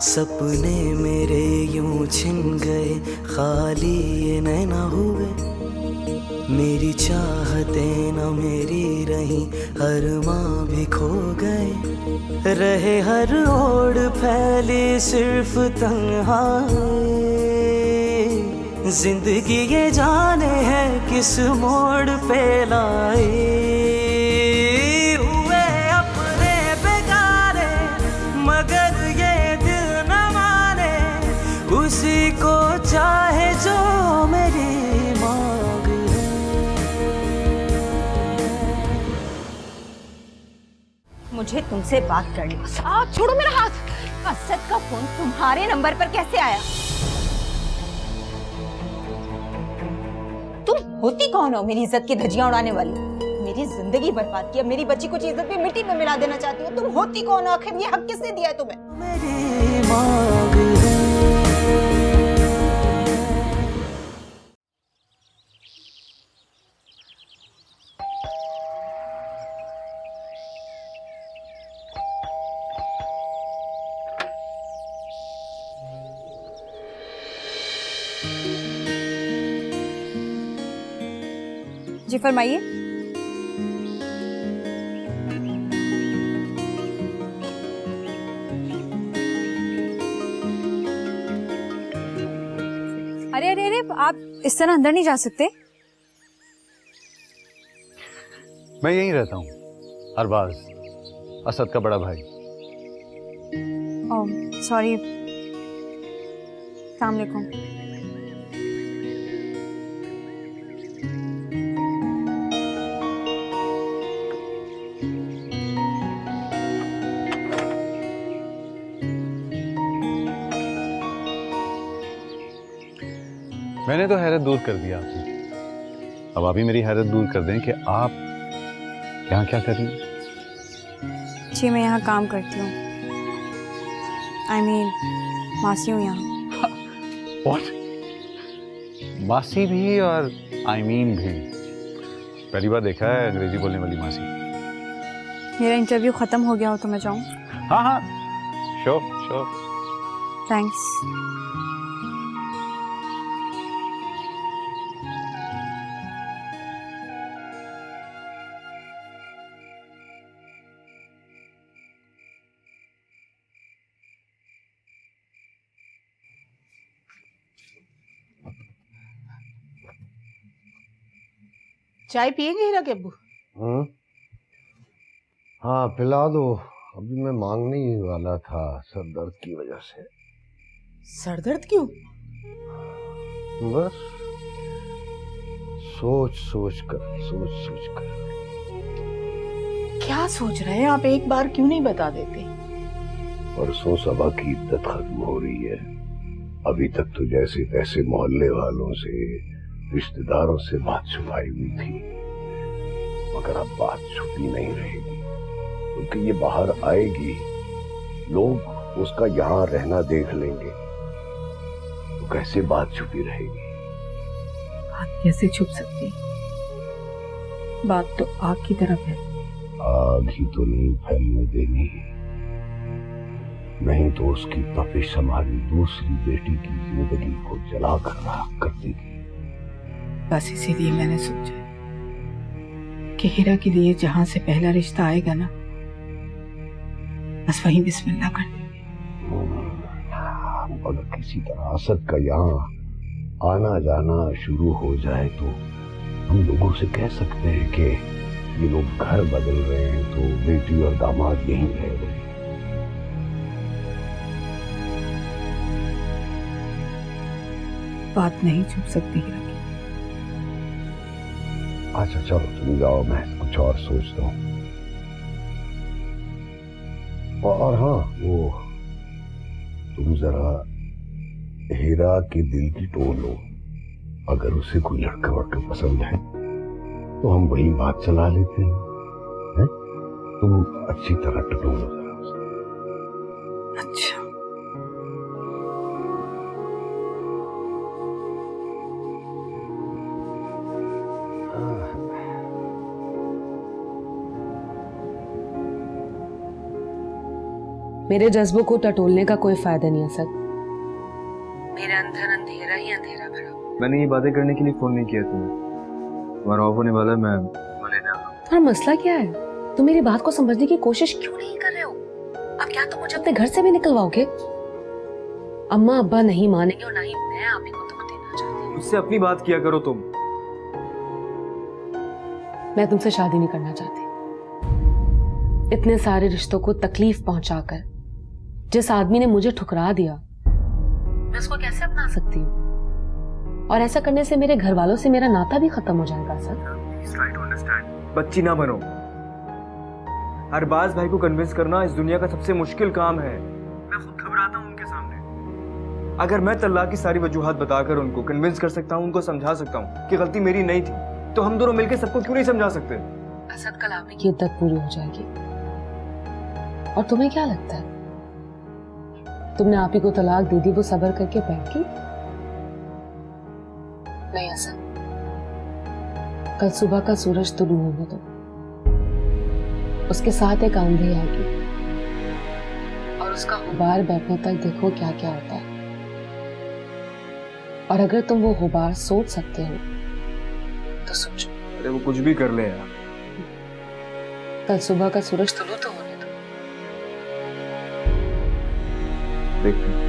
सपने मेरे यूं छिन गए, खाली ये नैना हुए। मेरी चाहतें न मेरी रही, हर माँ भी खो गए। रहे हर ओर फैली सिर्फ तन्हाई। जिंदगी ये जाने है किस मोड़ पे लाई। हुए अपने बेगारे मगर ये दिल न माने, उसी को चाहे जो मेरी मांग है। मुझे तुमसे बात करनी। छोड़ो मेरा हाथ। असद का फोन तुम्हारे नंबर पर कैसे आया? तुम होती कौन हो मेरी इज्जत की धज्जियां उड़ाने वाली? मेरी जिंदगी बर्बाद की, मेरी बच्ची कुछ इज्जत भी मिट्टी में मिला देना चाहती हो। तुम होती कौन हो? आखिर ये हक किसने दिया है तुम्हें? मेरी मांग है। जी फरमाइए। अरे अरे अरे, आप इस तरह अंदर नहीं जा सकते। मैं यहीं रहता हूँ, अरबाज, असद का बड़ा भाई। Oh sorry. अस्सलाम वालेकुम। मैंने तो हैरत दूर कर दिया आपकी, अब आप ही मेरी हैरत दूर कर दें कि आप यहाँ क्या कर रही हैं? जी मैं यहाँ काम करती हूँ। I mean, मासी हूँ यहाँ। What? मासी भी और I mean भी? पहली बार देखा है अंग्रेजी बोलने वाली मासी। मेरा इंटरव्यू खत्म हो गया हो तो मैं जाऊँ? हाँ हाँ, श्योर श्योर। थैंक्स। चाय पिएंगे हीरा के अब्बू? हाँ पिला दो, अभी मैं मांगने ही वाला था, सर दर्द की वजह से। सर दर्द क्यों? बस सोच सोच कर। क्या सोच रहे हैं आप? एक बार क्यों नहीं बता देते? परसों सबा की इद्दत खत्म हो रही है। अभी तक तो जैसे तैसे मोहल्ले वालों से, रिश्तेदारों से बात छुपाई हुई थी, मगर अब बात छुपी नहीं रहेगी, क्योंकि ये बाहर आएगी, लोग उसका यहाँ रहना देख लेंगे, तो कैसे बात छुपी रहेगी? बात कैसे छुप सकती? बात तो आग की तरफ है। आग ही तो नहीं फैलने देनी, नहीं तो उसकी तपिश हमारी दूसरी बेटी की जिंदगी को जलाकर राख कर देगी। बस इसीलिए मैंने सोचा कि हीरा के लिए जहां से पहला रिश्ता आएगा ना, बस वहीं बिस्मिल्लाह कर देंगे। अगर किसी तरह असद का यहाँ आना जाना शुरू हो जाए तो हम लोगों से कह सकते हैं कि ये लोग घर बदल रहे हैं, तो बेटी और दामाद यहीं रह रहे हैं। बात नहीं छुप सकती हीरा की। अच्छा चलो तुम जाओ, मैं कुछ और सोचता हूँ। और हाँ, वो तुम जरा हीरा के दिल की टोल लो। अगर उसे कोई लड़का वड़का पसंद है तो हम वही बात चला लेते हैं? तुम अच्छी तरह टटोलो जरा उसे। अच्छा मेरे जज्बों को टटोलने का कोई फायदा नहीं असद। मेरे अंदर अंधेरा ही अंधेरा भरा। मैंने ये बातें करने के लिए फोन नहीं किया तुम्हें। तुम्हारा ऑफ होने वाला है, मैं लेने आ रहा हूं। तुम्हारा मसला क्या है? तुम मेरी बात को समझने की कोशिश क्यों नहीं कर रहे हो? अब क्या तुम मुझे अपने घर से भी निकलवाओगे? अम्मा अब्बा नहीं मानेंगे और ना ही मैं आप ही को दुख देना चाहती हूँ। मुझसे अपनी बात किया करो तुम। मैं तुमसे शादी नहीं करना चाहती। इतने सारे रिश्तों को तकलीफ पहुंचाकर जिस आदमी ने मुझे ठुकरा दिया, मैं उसको कैसे अपना सकती हूँ? और ऐसा करने से मेरे घर वालों से मेरा नाता भी खत्म हो जाएगा सर। Try to understand. बच्ची ना बनो। अरबाज भाई को कन्विंस करना इस दुनिया का सबसे मुश्किल काम है। मैं खुद घबराता हूँ उनके सामने। अगर मैं तल्लाक की सारी वजूहात बताकर उनको कन्विंस कर सकता हूँ, उनको समझा सकता हूँ कि गलती मेरी नहीं थी, तो हम दोनों मिलकर सबको क्यों नहीं समझा सकते? असद, कल आप की इद्दत पूरी हो जाएगी। और तुम्हें क्या लगता है तुमने आप ही को तलाक दे दी, वो सब्र करके बैठ गई? नहीं असद, कल सुबह का सूरज तुलू होने दो, उसके साथ एक आंधी आएगी और उसका गुबार बैठने तक देखो क्या क्या होता है। और अगर तुम वो गुबार सोच सकते हो तो सोचो। अरे वो कुछ भी कर ले यार। कल सुबह का सूरज तुलू तो होने दो। देखते हैं।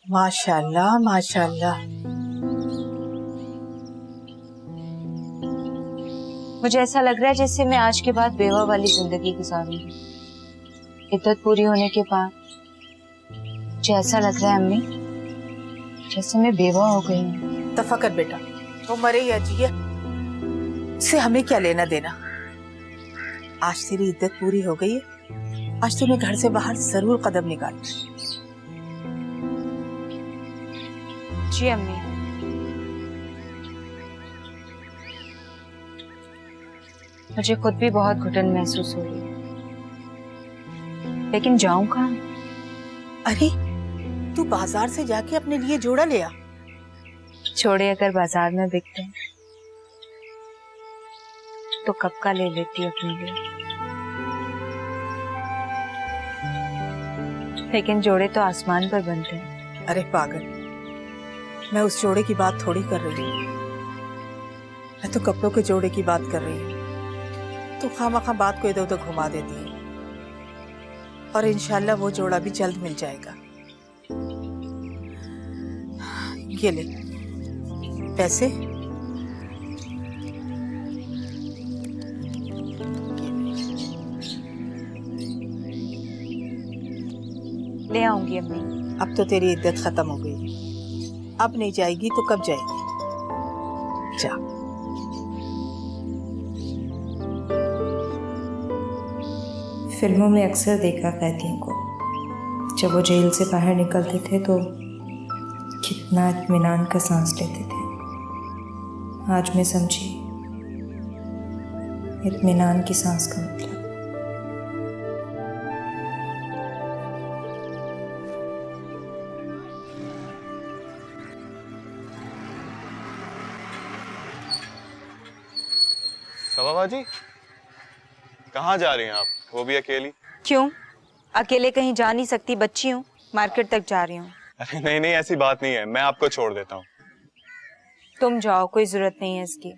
माशाल्लाह माशाल्लाह। मुझे ऐसा लग रहा है जैसे मैं आज के बाद बेवा वाली जिंदगी गुजारूंगी। इद्दत पूरी होने के बाद मुझे ऐसा लग रहा है अम्मी जैसे मैं बेवा हो गई हूँ। तफक्कर बेटा, वो मरे या जिए इससे हमें क्या लेना देना। आज तेरी इद्दत पूरी हो गई है, आज तूने घर से बाहर जरूर कदम निकाल। जी अम्मी। मुझे खुद भी बहुत घुटन महसूस हो रही है, लेकिन जाऊं कहाँ? अरे तू बाजार से जाके अपने लिए जोड़ा ले आ। छोड़े अगर बाजार में बिकते हैं तो कब का ले लेती अपने लिए। लेकिन जोड़े तो आसमान पर बनते हैं। अरे पागल, मैं उस जोड़े की बात थोड़ी कर रही हूँ, मैं तो कपड़ों के जोड़े की बात कर रही हूँ। तो खामखा बात को इधर उधर घुमा देती है, और इंशाल्लाह वो जोड़ा भी जल्द मिल जाएगा। ये ले पैसे। ले आऊंगी अम्मी। अब तो तेरी इद्दत खत्म हो गई, अब नहीं जाएगी तो कब जाएगी? जा। फिल्मों में अक्सर देखा कैदियों को, जब वो जेल से बाहर निकलते थे तो कितना इत्मीनान का सांस लेते थे। आज मैं समझी इत्मीनान की सांस का मतलब। सबाबा जी, कहाँ जा रही हैं आप? वो भी अकेली? क्यों? अकेले कहीं जा नहीं सकती, बच्ची हूँ, मार्केट तक जा रही हूँ। अरे नहीं नहीं, ऐसी बात नहीं है, मैं आपको छोड़ देता हूँ। तुम जाओ, कोई जरूरत नहीं है इसकी।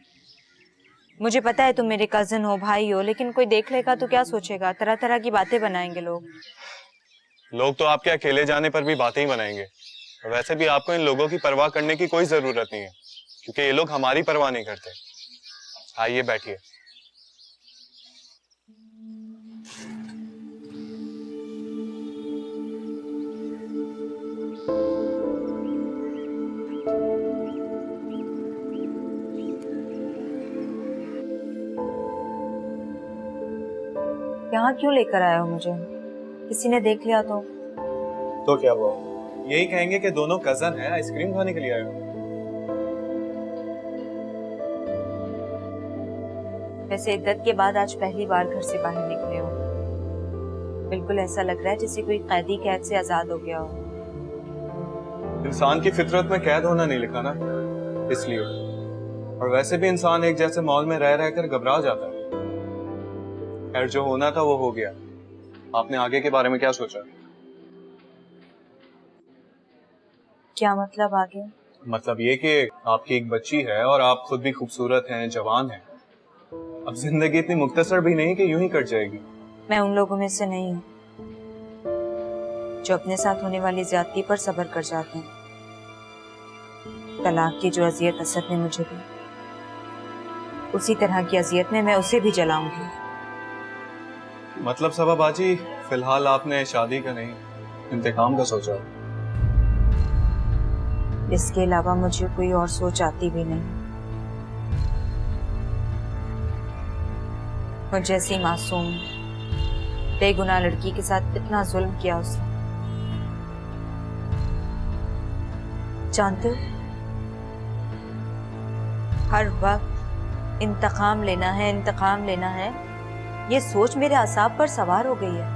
मुझे पता है तुम मेरे कजिन हो, भाई हो, लेकिन कोई देख लेगा तो क्या सोचेगा? तरह तरह की बातें बनाएंगे लोग। लोग तो आपके अकेले जाने पर भी बातें ही बनाएंगे। वैसे भी आपको इन लोगों की परवाह करने की कोई जरूरत नहीं है, क्योंकि ये लोग हमारी परवाह नहीं करते। आइए बैठिए। यहाँ क्यों लेकर आए हो मुझे? किसी ने देख लिया तो क्या हुआ? यही कहेंगे कि दोनों कजन हैं, आइसक्रीम खाने के लिए आए हो। वैसे इद्दत के बाद आज पहली बार घर से बाहर निकले हो। बिल्कुल ऐसा लग रहा है जैसे कोई कैदी कैद से आजाद हो गया हो। इंसान की फितरत में कैद होना नहीं लिखा ना, इसलिए। और वैसे भी इंसान एक जैसे माहौल में रह रहकर घबरा जाता है। खैर, जो होना था वो हो गया। आपने आगे के बारे में क्या सोचा? क्या मतलब आगे? मतलब ये कि आपकी एक बच्ची है और आप खुद भी खूबसूरत हैं, जवान हैं। अब जिंदगी इतनी मुख्तसर भी नहीं कि यूं ही कट जाएगी। मैं उन लोगों में से नहीं हूँ जो अपने साथ होने वाली ज्यादती पर सब्र कर जाते हैं। तलाक की जो अजियत असद ने मुझे दी, उसी तरह की अजियत में मैं उसे भी जलाऊंगी। मतलब सबा बाजी, फिलहाल आपने शादी का नहीं, इंतकाम का सोचा? इसके अलावा मुझे कोई और सोच आती भी नहीं। मुझ जैसी मासूम बेगुनाह लड़की के साथ इतना जुल्म किया उसने। जानते हो, हर वक्त इंतकाम लेना है, इंतकाम लेना है, ये सोच मेरे असाब पर सवार हो गई है।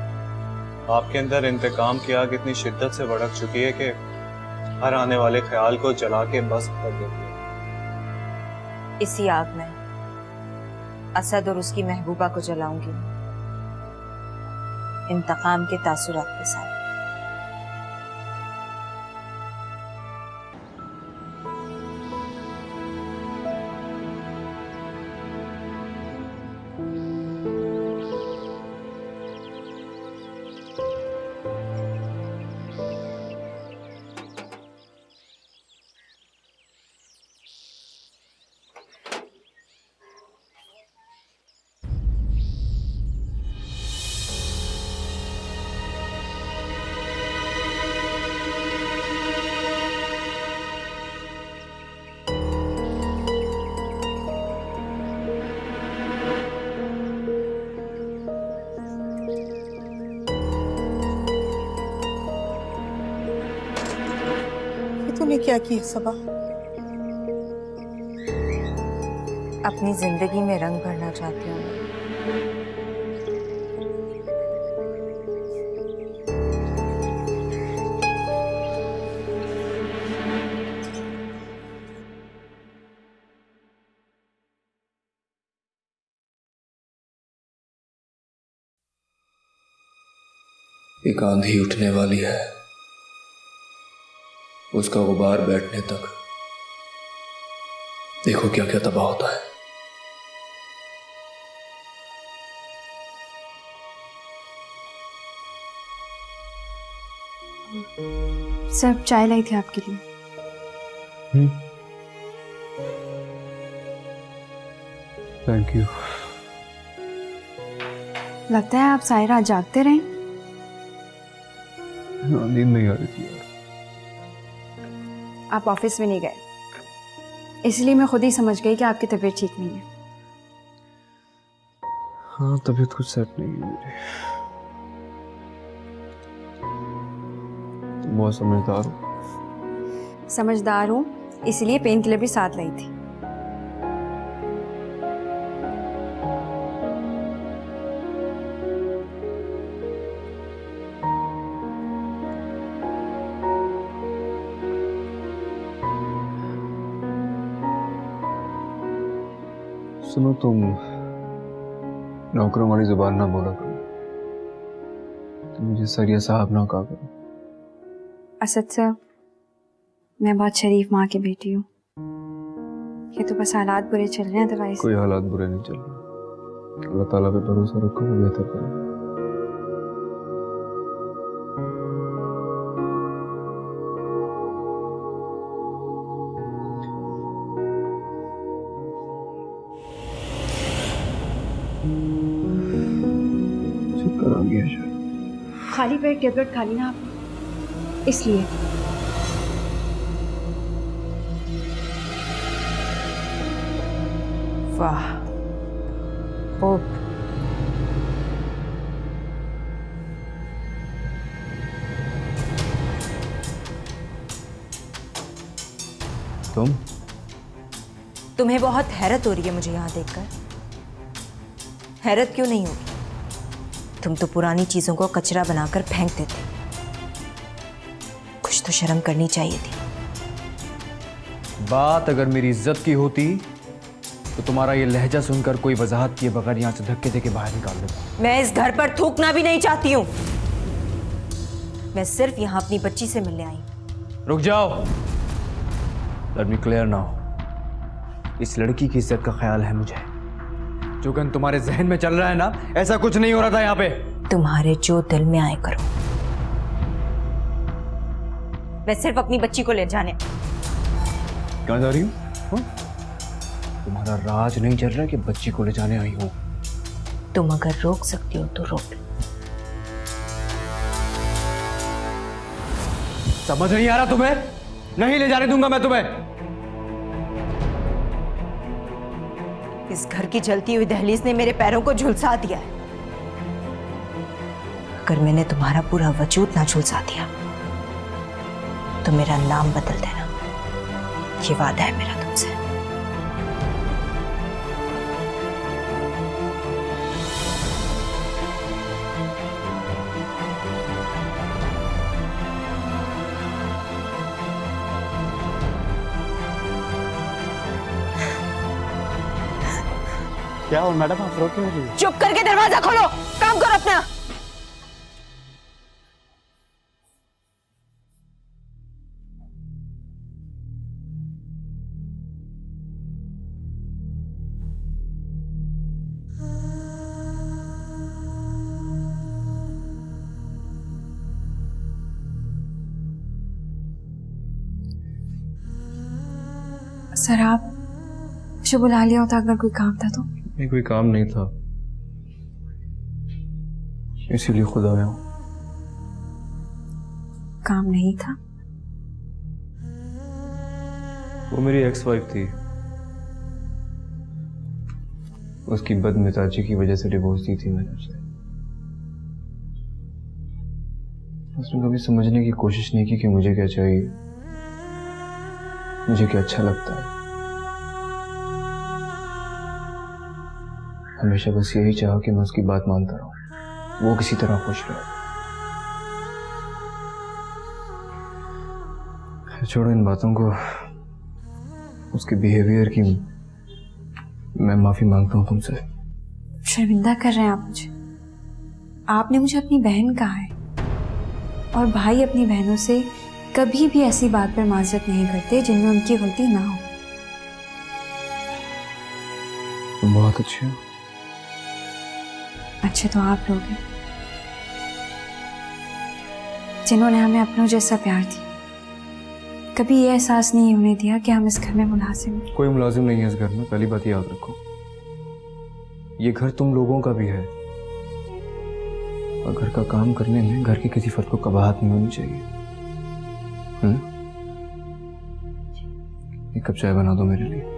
आपके अंदर इंतकाम की आग इतनी शिद्दत से भड़क चुकी है कि हर आने वाले ख्याल को जला के बस कर देती है। इसी आग में असद और उसकी महबूबा को जलाऊंगी, इंतकाम के तासुरात के साथ। तूने क्या किया सबा? अपनी जिंदगी में रंग भरना चाहती हूँ। एक आंधी उठने वाली है, उसका गुबार बैठने तक देखो क्या क्या तबाह होता है। सर, चाय लाई थी आपके लिए। Thank you. लगता है आप सारी रात जागते रहे। नींद नहीं आ रही थी यार। आप ऑफिस में नहीं गए, इसलिए मैं खुद ही समझ गई कि आपकी तबीयत ठीक नहीं है। हाँ, तबीयत कुछ सेट नहीं है मेरी। बहुत समझदार हूँ। समझदार हूँ, इसलिए पेन किलर भी साथ लाई थी। सुनो, तुम नौकरों वाली जुबान ना बोला करो, तुम मुझे सर या साहब ना कहा करो। असद साहब, मैं बहुत शरीफ माँ की बेटी हूँ। ये तो बस हालात बुरे चल रहे हैं, अदरवाइज कोई हालात बुरे नहीं चल रहे। अल्लाह ताला पे भरोसा रखो, वो बेहतर करेगा। चक्कर आ गया शायद। खाली पेट टेबलेट खा ली ना आप, इसलिए। वाह, खूब। तुम? तुम्हें बहुत हैरत हो रही है मुझे यहाँ देखकर। हैरत क्यों नहीं होगी? तुम तो पुरानी चीजों को कचरा बनाकर फेंक देते। कुछ तो शर्म करनी चाहिए थी। बात अगर मेरी इज्जत की होती तो तुम्हारा ये लहजा सुनकर कोई वजाहत किए बगैर यहाँ से धक्के देके बाहर निकाल देता। मैं इस घर पर थूकना भी नहीं चाहती हूँ। मैं सिर्फ यहाँ अपनी बच्ची से मिलने आई। रुक जाओ। Let me clear now. इस लड़की की इज्जत का ख्याल है मुझे। जो गन तुम्हारे जहन में चल रहा है ना, ऐसा कुछ नहीं हो रहा था यहाँ पे। तुम्हारे जो दिल में आए करो। मैं सिर्फ अपनी बच्ची को ले जाने। कहाँ जा रही हूँ? तुम्हारा राज नहीं चल रहा कि बच्ची को ले जाने आई हूँ। तुम अगर रोक सकती हो तो रोक। समझ नहीं आ रहा तुम्हें? नहीं ले जाने दूंगा मैं तुम्हें। इस घर की जलती हुई दहलीज ने मेरे पैरों को झुलसा दिया है। अगर मैंने तुम्हारा पूरा वजूद ना झुलसा दिया तो मेरा नाम बदल देना। ये वादा है मेरा तुमसे। क्या हो मैडम, आप रो क्यों रही? चुप करके दरवाजा खोलो। काम करो अपना। सर आप मुझे बुला लिया होता अगर कोई काम था तो? नहीं, कोई काम नहीं था, इसीलिए खुद आया हूँ। काम नहीं था? वो मेरी एक्स वाइफ थी। उसकी बदमिजाजी की वजह से डिवोर्स दी थी मैंने उसे। उसने कभी समझने की कोशिश नहीं की कि मुझे क्या चाहिए, मुझे क्या अच्छा लगता है। हमेशा बस यही चाहा कि मैं उसकी बात मानता रहूं, वो किसी तरह खुश रहे। छोड़ो इन बातों को। उसके बिहेवियर की मैं माफी मांगता हूं तुमसे। शर्मिंदा कर रहे हैं आप मुझे। आपने मुझे अपनी बहन कहा है और भाई अपनी बहनों से कभी भी ऐसी बात पर माजरत नहीं करते जिनमें उनकी गलती ना हो। तुम बहुत अच्छे हो। अच्छे तो आप लोग हैं जिन्होंने हमें अपनों जैसा प्यार दिया। कभी ये एहसास नहीं होने दिया कि हम इस घर में मुलाजिम हैं। कोई मुलाजिम नहीं है इस घर में, पहली बात याद रखो। ये घर तुम लोगों का भी है और घर का काम करने में घर के किसी फर्द को कबाहत नहीं होनी चाहिए। एक कप चाय बना दो मेरे लिए।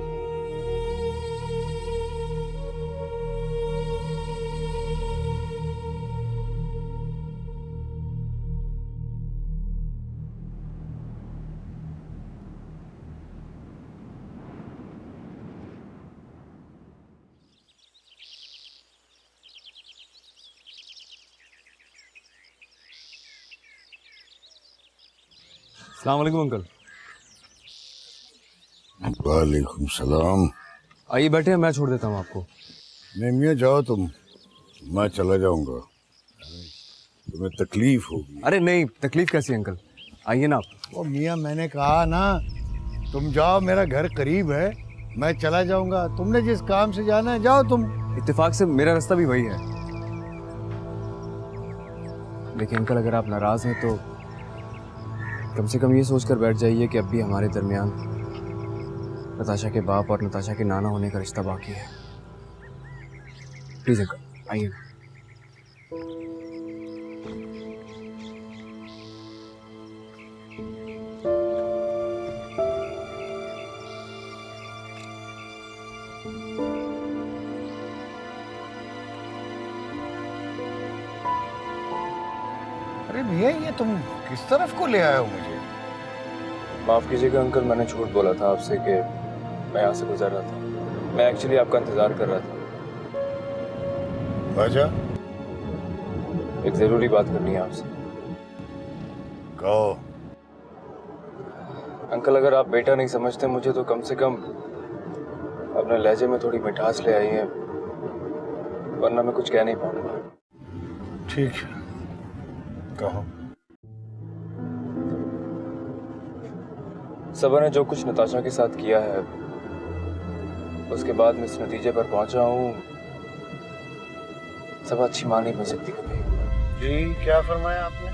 अस्सलाम वालेकुम अंकल। वालेकुम सलाम। आइए बैठे, मैं छोड़ देता हूँ आपको। नहीं मियाँ जाओ तुम, मैं चला जाऊंगा, तुम्हें तकलीफ होगी। अरे नहीं, तकलीफ कैसी अंकल, आइए ना आप। ओ मियाँ मैंने कहा ना तुम जाओ, मेरा घर करीब है, मैं चला जाऊंगा। तुमने जिस काम से जाना है जाओ तुम। इत्तेफाक से मेरा रास्ता भी वही है। लेकिन अंकल अगर आप नाराज हैं तो कम से कम ये सोचकर बैठ जाइए कि अब भी हमारे दरमियान नताशा के बाप और नताशा के नाना होने का रिश्ता बाकी है। प्लीज अंकल आइए। अरे भैया ये तुम किस तरफ को ले आए हो मुझे? माफ कीजिएगा अंकल, मैंने झूठ बोला था आपसे कि मैं यहाँ से गुजर रहा था। मैं एक्चुअली आपका इंतजार कर रहा था। बाजा, एक जरूरी बात करनी है आपसे। कहो। अंकल, अगर आप बेटा नहीं समझते मुझे तो कम से कम अपने लहजे में थोड़ी मिठास ले आइए, वरना मैं कुछ कह नहीं पाऊंगा। ठीक है, कहो। सबा ने जो कुछ नताशा के साथ किया है, उसके बाद मैं इस नतीजे पर पहुंचा हूं, सबा अच्छी मां नहीं बन सकती कभी। जी, क्या फरमाया आपने?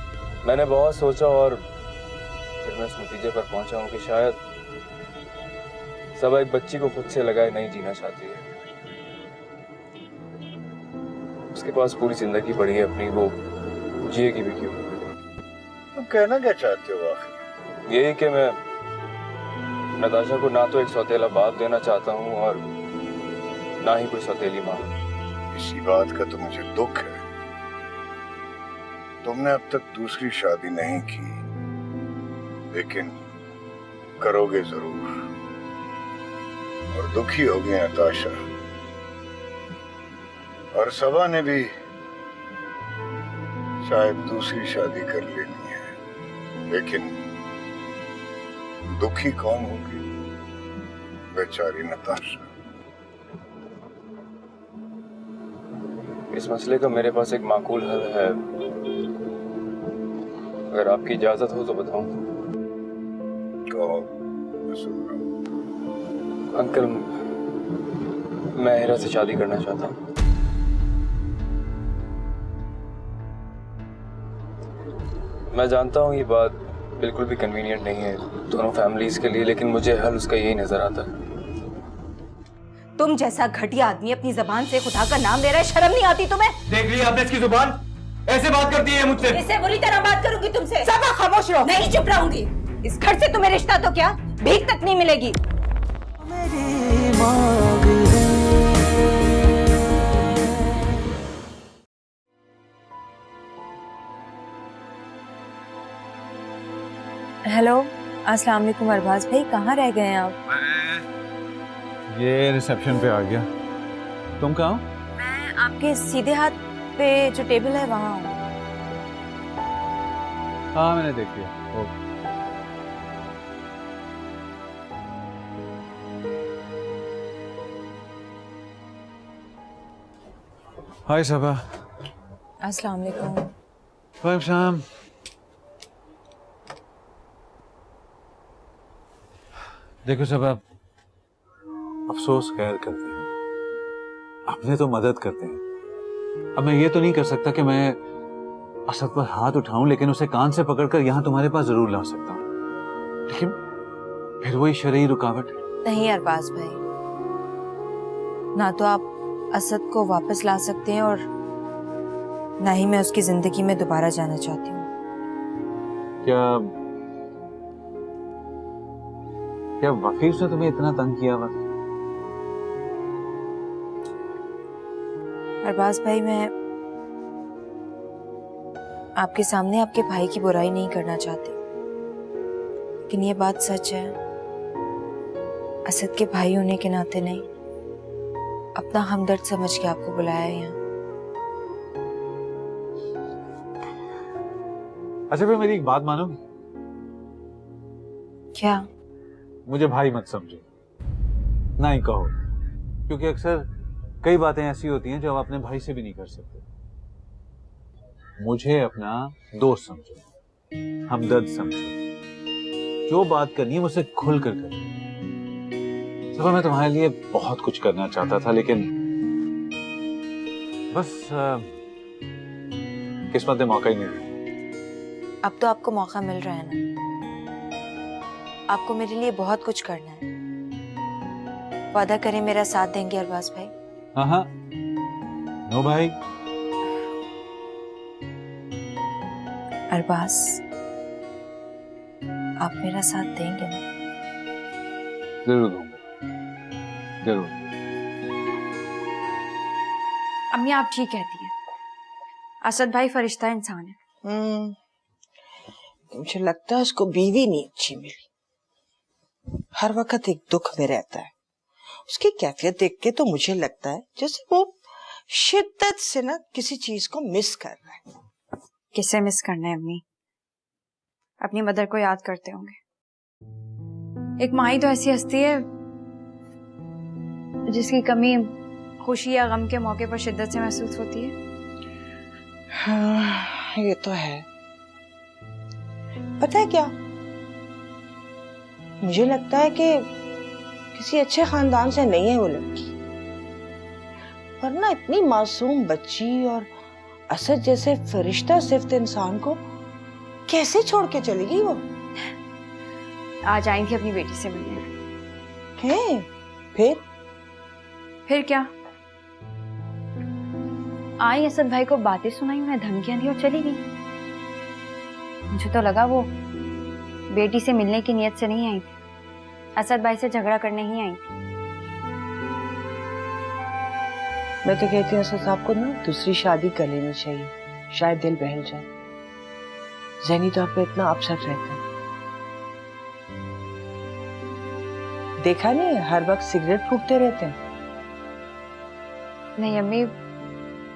मैंने बहुत सोचा और फिर मैं इस नतीजे पर पहुंचा हूं कि शायद सबा एक बच्ची को खुद से लगाए नहीं जीना चाहती है। उसके पास पूरी जिंदगी पड़ी है अपनी, वो जिएगी भी क्यों? तुम कहना क्या चाहते हो आखिर? यही कि मैं नताशा को ना तो एक सौतेला बाप देना चाहता हूँ और ना ही कोई सौतेली माँ। इसी बात का तो मुझे दुख है। तुमने अब तक दूसरी शादी नहीं की, लेकिन करोगे जरूर, और दुखी होगी नताशा। और सबा ने भी शायद दूसरी शादी कर लेनी है, लेकिन दुखी कौन होगी? बेचारी नताशा। इस मसले का मेरे पास एक माकूल हल है, अगर आपकी इजाजत हो तो बताऊं। कहो, मैं सुन रहा हूं। अंकल, मैं हिरा से शादी करना चाहता हूँ। मैं जानता हूँ ये बात बिल्कुल भी कन्वीनियंट नहीं है दोनों फैमिलीज के लिए, लेकिन मुझे हल उसका यही नजर आता है। तुम जैसा घटिया आदमी अपनी जबान से खुदा का नाम ले रहा है, शर्म नहीं आती तुम्हें? देख लिया आपने इसकी जुबान, ऐसे बात करती है मुझसे। इससे बुरी तरह बात करूंगी तुमसे। सबा, खामोश रहो। नहीं चुप रहूंगी। इस घर से तुम्हें रिश्ता तो क्या, भीख तक नहीं मिलेगी। मेरी माँ भी है। हेलो, अस्सलाम वालेकुम अरबाज भाई, कहाँ रह गए हैं आप? ये रिसेप्शन पे आ गया। तुम कहाँ हो? मैं आपके सीधे हाथ पे जो टेबल है वहाँ हूँ। हाँ, मैंने देख लिया। ओके। हाय सबा। अस्सलाम वालेकुम। वालेकुम सलाम। देखो सबा, अफसोस खैर करते हैं, अपने तो मदद करते हैं। अब मैं ये तो नहीं कर सकता कि मैं असद पर हाथ उठाऊं, लेकिन उसे कान से पकड़कर यहाँ तुम्हारे पास जरूर ला सकता हूँ, लेकिन फिर वही शरई रुकावट है। नहीं अरबाज भाई, ना तो आप असद को वापस ला सकते हैं और ना ही मैं उसकी जिंदगी में दोबारा जाना चाहती हूँ। क्या वाकई उसने तुम्हें इतना तंग किया हुआ? अरबाज भाई, मैं आपके सामने आपके भाई की बुराई नहीं करना चाहती, लेकिन ये बात सच है, असद के भाई होने के नाते नहीं, अपना हमदर्द समझ के आपको बुलाया है यहाँ। अच्छा फिर मेरी एक बात मानोगी? क्या? मुझे भाई मत समझो, ना ही कहो, क्योंकि अक्सर कई बातें ऐसी होती हैं जो आप अपने भाई से भी नहीं कर सकते। मुझे अपना दोस्त समझो, हमदर्द समझो, जो बात करनी है मुझसे खुल कर करो। सबा, मैं तुम्हारे लिए बहुत कुछ करना चाहता था, लेकिन बस किस्मत ने मौका ही नहीं दिया। अब तो आपको मौका मिल रहा है ना, आपको मेरे लिए बहुत कुछ करना है। वादा करें मेरा साथ देंगे अरबाज भाई? हाँ हाँ, नो भाई। अरबाज, आप मेरा साथ देंगे ना? जरूर दूंगा, जरूर। अम्मी आप ठीक कहती हैं, असद भाई फरिश्ता इंसान है। मुझे लगता है उसको बीवी नहीं अच्छी मिली, हर वक्त एक दुख में रहता है। उसकी कैफियत देख के तो मुझे लगता है जैसे वो शिद्दत से ना किसी चीज को मिस कर रहा है। किसे मिस करना है अम्मी? अपनी मदर को याद करते होंगे। एक माँ ही तो ऐसी हस्ती है जिसकी कमी खुशी या गम के मौके पर शिद्दत से महसूस होती है। हाँ, ये तो है। पता है क्या, मुझे लगता है कि किसी अच्छे खानदान से नहीं है वो लड़की, वरना इतनी मासूम बच्ची और असद जैसे फरिश्ता सिफ्त इंसान को कैसे छोड़ के चलेगी वो? आज आई थी अपनी बेटी से मिलने। है? फिर क्या? आई, असद भाई को बातें सुनाई, उन्हें धमकियां दी और चली गई। मुझे तो लगा वो बेटी से मिलने की नीयत से नहीं आई थी, असद भाई से झगड़ा करने ही आई थी। मैं तो कहती हूँ असद साहब को ना दूसरी शादी कर लेनी चाहिए, शायद दिल बहल जाए। ज़ैनी तो आप पे इतना अपसेट रहता है। देखा नहीं, हर वक्त सिगरेट फूकते रहते हैं। नहीं अम्मी,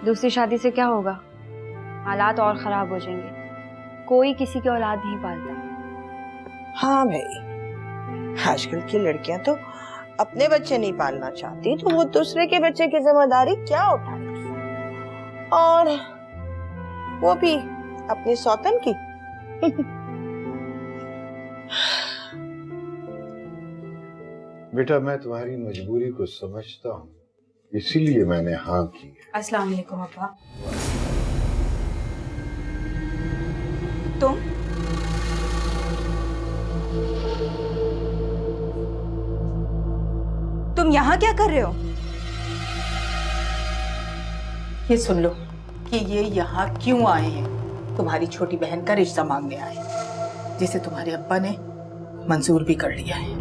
दूसरी शादी से क्या होगा? हालात और खराब हो जाएंगे। कोई किसी की औलाद नहीं पालता। हाँ भाई, आजकल की लड़कियां तो अपने बच्चे नहीं पालना चाहती तो वो दूसरे के बच्चे की जिम्मेदारी क्या उठाएगी, और वो भी अपने सौतन की। बेटा, मैं तुम्हारी मजबूरी को समझता हूँ, इसीलिए मैंने हाँ की। अस्सलाम वालेकुम अब्बा। तुम यहाँ क्या कर रहे हो? ये सुन लो कि ये यहाँ क्यों आए हैं। तुम्हारी छोटी बहन का रिश्ता मांगने आए, जिसे तुम्हारे अब्बा ने मंजूर भी कर लिया है।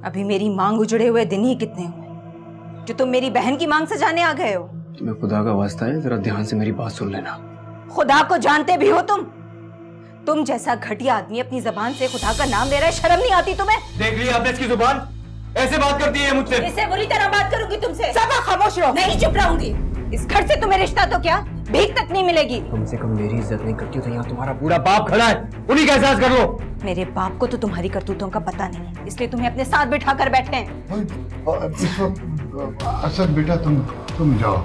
अभी मेरी मांग उजड़े हुए दिन ही कितने हुए जो तुम मेरी बहन की मांग सजाने आ गए हो? तुम्हें खुदा का वास्ता है, जरा ध्यान से मेरी बात सुन लेना। खुदा को जानते भी हो तुम जैसा घटिया आदमी अपनी जबान से खुदा का नाम ले रहा है, शर्म नहीं आती तुम्हें? देख लिया आपने इसकी जुबान, ऐसे बात करती है मुझसे। इससे बुरी तरह बात करूंगी तुमसे। सब खामोश रहो। नहीं चुप रहूंगी। इस घर से तुम्हें रिश्ता तो क्या भीख तक नहीं मिलेगी। कम से कम मेरी इज्जत नहीं करती हो तो यहाँ तुम्हारा बूढ़ा बाप खड़ा है, उन्हीं का एहसास कर लो। मेरे बाप को तो तुम्हारी करतूतों का पता नहीं, इसलिए तुम्हें अपने साथ बिठा कर बैठे हैं। इस वक्त असद बेटा, तुम जाओ,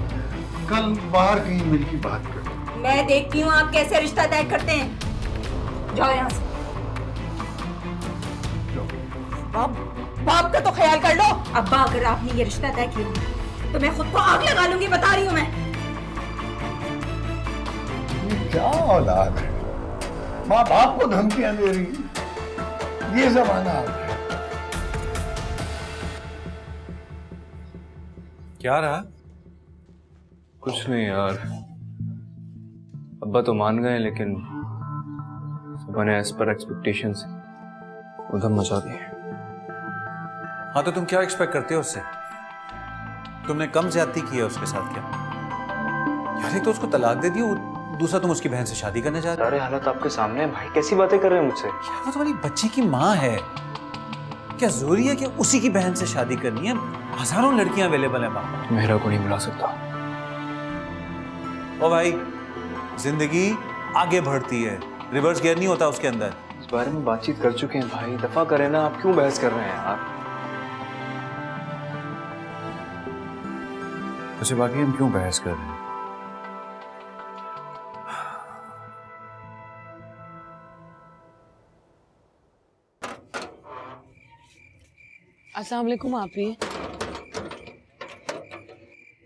कल बाहर कहीं मिलकर बात करो। मैं देखती हूँ आप कैसे रिश्ता तय करते हैं। जाओ यहाँ से। बाप का तो ख्याल कर लो। अब्बा, अगर आपने ये रिश्ता तय किया तो मैं खुद को आग लगा लूंगी, बता रही हूँ मैं। ये क्या औलाद है, माँ बाप को धमकियां दे रही है। ये जमाना आ गया। क्या रहा? कुछ नहीं यार, अब्बा तो मान गए, लेकिन सुबह ने एज पर एक्सपेक्टेशंस उधम मचा दी। हाँ, तो तुम क्या एक्सपेक्ट करते हो उससे? तुमने कम ज्यादती की है उसके साथ क्या? यार, एक तो उसको तलाक दे दी, दूसरा तुम उसकी बहन से शादी करने जा रहे हो। सारे हालत आपके सामने है भाई, कैसी बातें कर रहे हैं मुझसे? यार, वो तुम्हारी बच्ची की माँ है, क्या जरूरी है कि उसी की बहन से शादी करनी है? हजारों लड़कियां अवेलेबल है बाप। मेहरा को नहीं बुला सकता। ओ भाई, जिंदगी आगे बढ़ती है, रिवर्स गियर नहीं होता उसके अंदर। इस बारे में बातचीत कर चुके हैं भाई, दफा करें ना, आप क्यों बहस कर रहे हैं यार? वैसे बाकी हम क्यों बहस कर रहे हैं? अस्सलाम वालेकुम। आप भी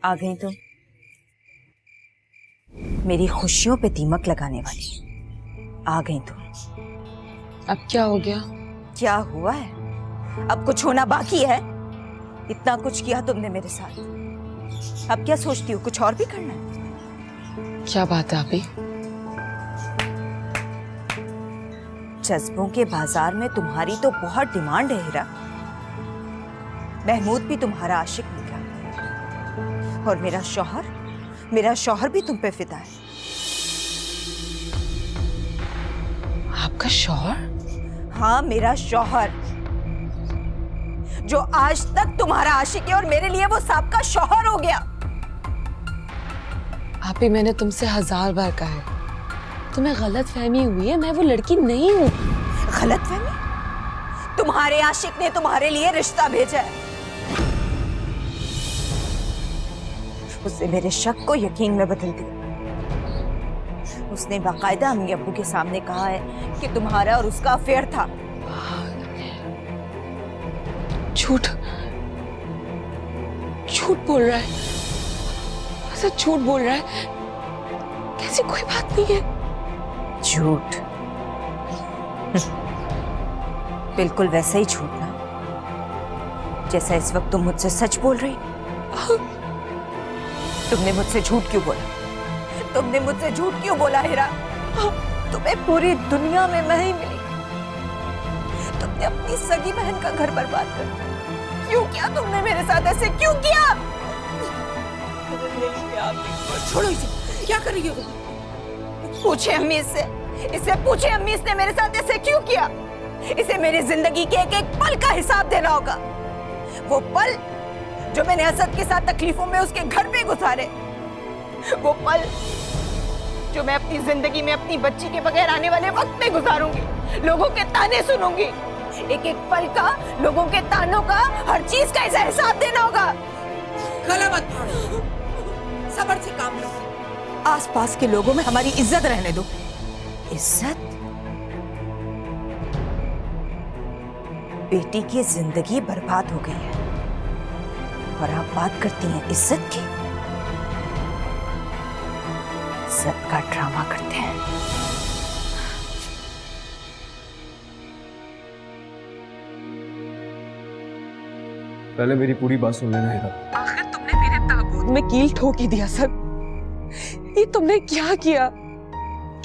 आ गई तुम, मेरी खुशियों पे दीमक लगाने वाली। आ गई तुम। अब क्या हो गया? क्या हुआ है? अब कुछ होना बाकी है? इतना कुछ किया तुमने मेरे साथ, अब क्या सोचती हो कुछ और भी करना है? क्या बात है आपी? जज्बों के बाजार में तुम्हारी तो बहुत डिमांड है हीरा। महमूद भी तुम्हारा आशिक निकला, और मेरा शौहर भी तुम पे फिदा है। आपका शौहर? हाँ, मेरा शौहर। जो आज तक तुम्हारा आशिक है और मेरे लिए वो साबका शौहर हो गया। आप ही, मैंने तुमसे 1000 बार कहा है, तुम्हें गलत फहमी हुई है, मैं वो लड़की नहीं हूँ। गलत फहमी? तुम्हारे आशिक ने तुम्हारे लिए रिश्ता भेजा है। उसने मेरे शक को यकीन में बदल दिया। उसने बाकायदा अम्मी अब्बू के सामने कहा है कि तुम्हारा और उसका अफेयर था। झूठ झूठ बोल रहा है, असद झूठ बोल रहा है। कैसी कोई बात नहीं है। झूठ? बिल्कुल वैसा ही झूठ ना जैसा इस वक्त तुम मुझसे सच बोल रही। तुमने मुझसे झूठ क्यों बोला? तुमने मुझसे झूठ क्यों बोला हिरा? तुम्हें पूरी दुनिया में मैं ही मिली। तुमने अपनी सगी बहन का घर बर्बाद कर दिया। क्यों किया तुमने मेरे साथ ऐसे? क्यों किया? छोड़ो इसे। क्या कर रही हो? पूछे अम्मी इससे पूछे अम्मी, इसने मेरे साथ ऐसे क्यों किया? इसे मेरी जिंदगी के एक एक पल का हिसाब देना होगा। वो पल जो मैंने असद के साथ तकलीफों में उसके घर पे गुजारे, वो पल जो मैं अपनी जिंदगी में अपनी बच्ची के बगैर आने वाले वक्त में गुजारूंगी, लोगों के ताने सुनूंगी। एक एक पल का, लोगों के तानों का, हर चीज का इसे हिसाब देना होगा। गला मत फाड़ो, सब्र से काम लो। आसपास के लोगों में हमारी इज्जत रहने दो। इज्जत? बेटी की जिंदगी बर्बाद हो गई है और आप बात करती हैं इज्जत की। इज्जत का ड्रामा करते हैं। पहले मेरी पूरी बात सुन लेना हिरा। आखिर तुमने मेरे ताबूत में कील ठोक ही दिया सर। ये तुमने क्या किया?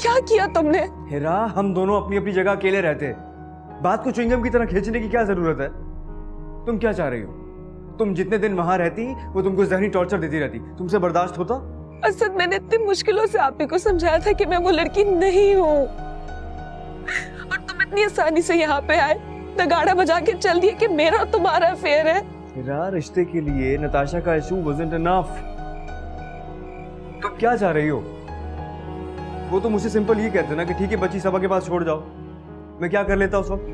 क्या किया तुमने? हिरा, हम दोनों अपनी अपनी जगह अकेले रहते। बात को च्युइंगम की तरह खींचने की क्या जरूरत है? तुम क्या चाह रही हो? तुम जितने दिन वहां रहती वो तुमको जहनी टॉर्चर देती रहती, तुमसे बर्दाश्त होता? असद, मैंने इतनी मुश्किलों से आप ही को समझाया था कि मैं वो लड़की नहीं हूँ, और तुम इतनी आसानी से यहाँ पे आए, नगाड़ा बजा के चल दिए कि मेरा और तुम्हारा अफेयर है। हिरा, रिश्ते के लिए नताशा का इशू wasn't enough। तुम क्या चाह रही हो? वो तो मुझसे सिंपल ये कहते ना कि ठीक है बच्ची सबा के पास छोड़ जाओ। मैं क्या कर लेता उस वक्त?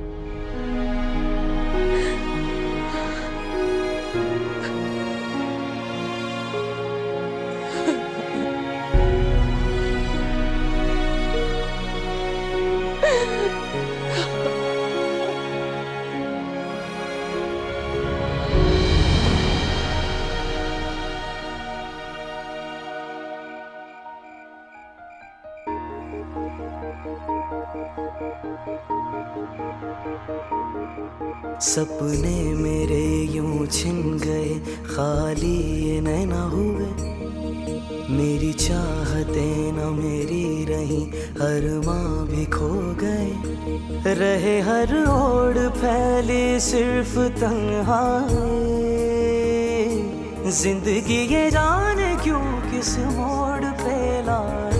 सपने मेरे यूं छिन गए, खाली ये नैना हुए। मेरी चाहतें न मेरी रही, अरमां भी खो गए। रहे हर ओर फैली सिर्फ तन्हाई। जिंदगी ये जाने क्यों किस मोड़ पे लाए।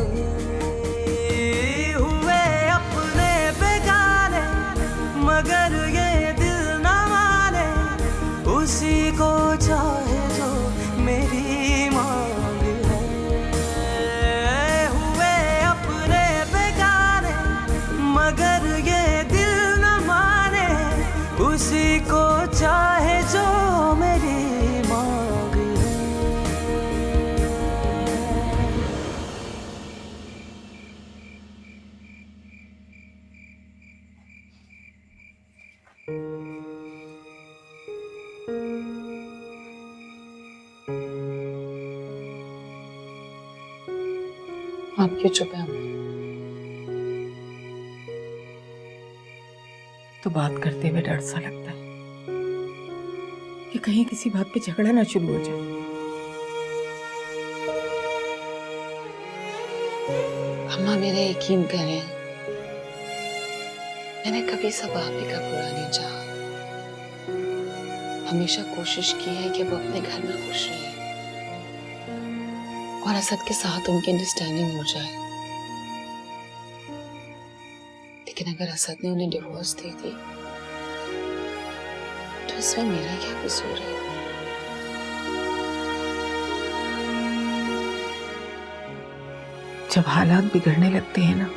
हुए अपने बेगाने मगर ये उसी को चाहे जो मेरी मांग है। हुए अपने बेगाने मगर ये दिल न माने। उसी को चाहे जो मेरी मांग है। आप क्यों चुप हैं? तो बात करते हुए डर सा लगता है कि कहीं किसी बात पे झगड़ा ना शुरू हो जाए। अम्मा, मेरा यकीन करें, मैंने कभी सब आप ही का बुरा नहीं चाहा। हमेशा कोशिश की है कि वो अपने घर में खुश रहे और असद के साथ उनकी अंडरस्टैंडिंग हो जाए। लेकिन अगर असद ने उन्हें डिवोर्स दे दी तो इसमें मेरा क्या कसूर है? जब हालात बिगड़ने लगते हैं ना,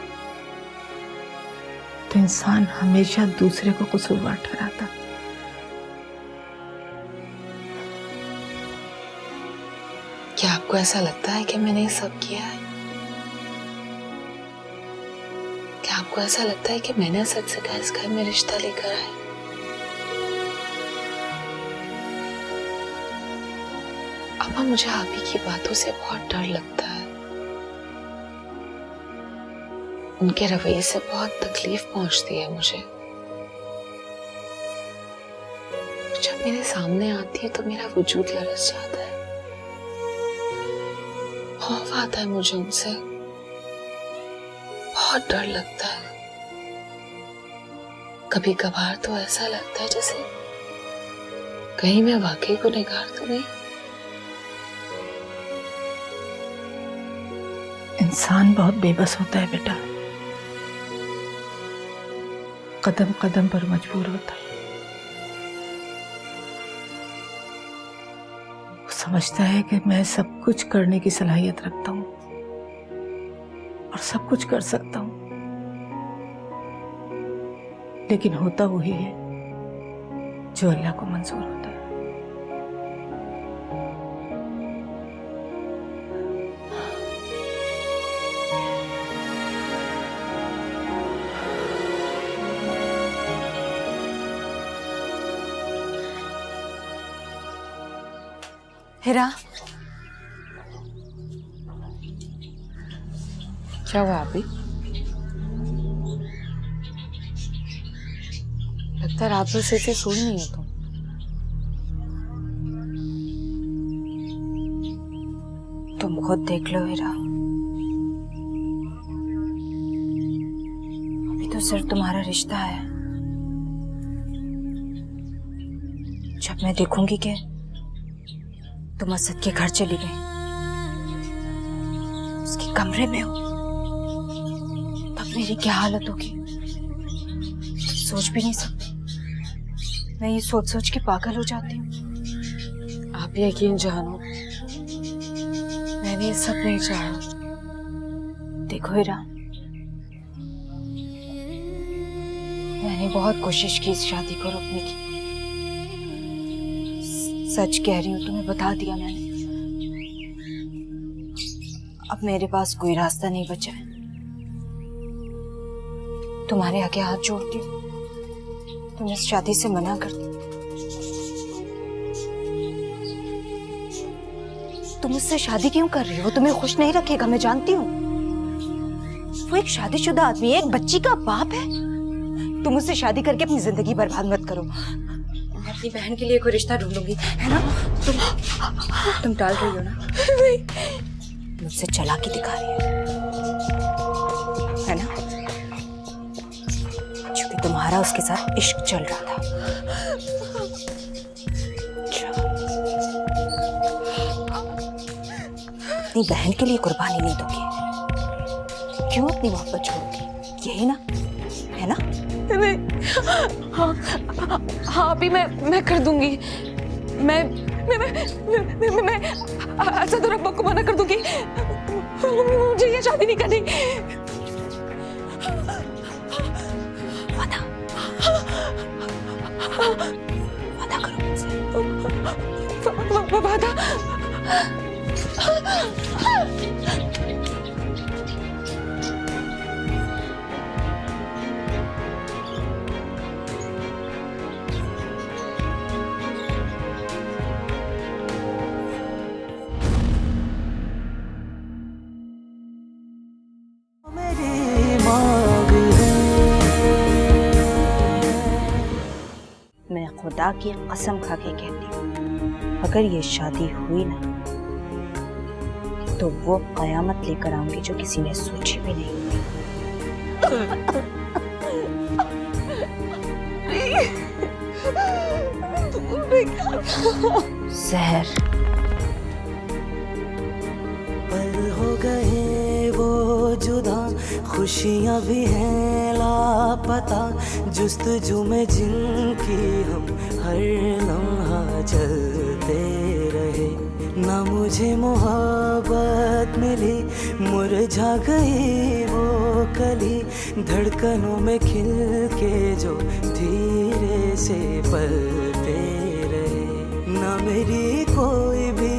तो इंसान हमेशा दूसरे को कसूरवार ठहराता। क्या आपको ऐसा लगता है कि मैंने ये सब किया है? क्या आपको ऐसा लगता है कि मैंने असद से कहा इस घर में रिश्ता लेकर आए? अम्मा, मुझे आप ही की बातों से बहुत डर लगता है। उनके रवैये से बहुत तकलीफ पहुंचती है मुझे। जब मेरे सामने आती है तो मेरा वजूद लरस जाता है। खौफ आता है मुझे उनसे, बहुत डर लगता है। कभी कभार तो ऐसा लगता है जैसे कहीं मैं वाकई गुनहगार तो नहीं। इंसान बहुत बेबस होता है बेटा, कदम कदम पर मजबूर होता है। वो समझता है कि मैं सब कुछ करने की सलाहियत रखता हूं और सब कुछ कर सकता हूं, लेकिन होता वही है जो अल्लाह को मंजूर होता है। हिरा, क्या हुआ अभी? लगता है रात भर से सोई नहीं हो तुम खुद देख लो हिरा, अभी तो सिर्फ तुम्हारा रिश्ता है। जब मैं देखूंगी कि तुम असद के घर चली गई, उसके कमरे में हो, तब मेरी क्या हालत होगी सोच भी नहीं सकती। मैं ये सोच सोच के पागल हो जाती हूँ। आप यकीन जानो, मैंने ये सब नहीं चाहा। देखो हिरा, मैंने बहुत कोशिश की इस शादी को रोकने की। सच कह रही हूँ, तुम्हें बता दिया मैंने। अब मेरे पास कोई रास्ता नहीं बचा है। तुम्हारे आगे हाथ जोड़ती हूँ, तुम इस शादी से मना कर दो। तुम मुझसे शादी क्यों कर रही हो? तुम्हें खुश नहीं रखेगा, मैं जानती हूँ। वो एक शादीशुदा आदमी है, एक बच्ची का बाप है। तुम मुझसे शादी करके अपनी जिंदगी बर्बाद मत करो। मैं अपनी बहन के लिए कोई रिश्ता ढूंढूंगी, है ना? तुम टाल रही हो ना? मुझसे चालाकी दिखा रही है ना? क्योंकि तुम्हारा उसके साथ इश्क चल रहा था। अपनी बहन के लिए कुर्बानी नहीं दोगी? क्यों अपनी मोहब्बत छोड़ोगी? यही ना, है ना? नहीं, हाँ अभी मैं कर दूंगी। मैं असद और अब्बा को मना कर दूंगी। मुझे ये शादी नहीं करनी। वादा करो मुझसे। वादा? मैं खुदा की कसम खा के कहती हूँ, अगर ये शादी हुई ना, तो वो कयामत लेकर आऊंगी जो किसी ने सोची भी नहीं हुई। जहर। पल हो गए वो जुदा, खुशियाँ भी हैं लापता, जुस्तजू में जिनकी हम हर लम्हा चलते रहे। ना मुझे मोहब्बत मिली, मुरझा गई वो कली, धड़कनों में खिल के जो धीरे से पलते रहे। ना मेरी कोई भी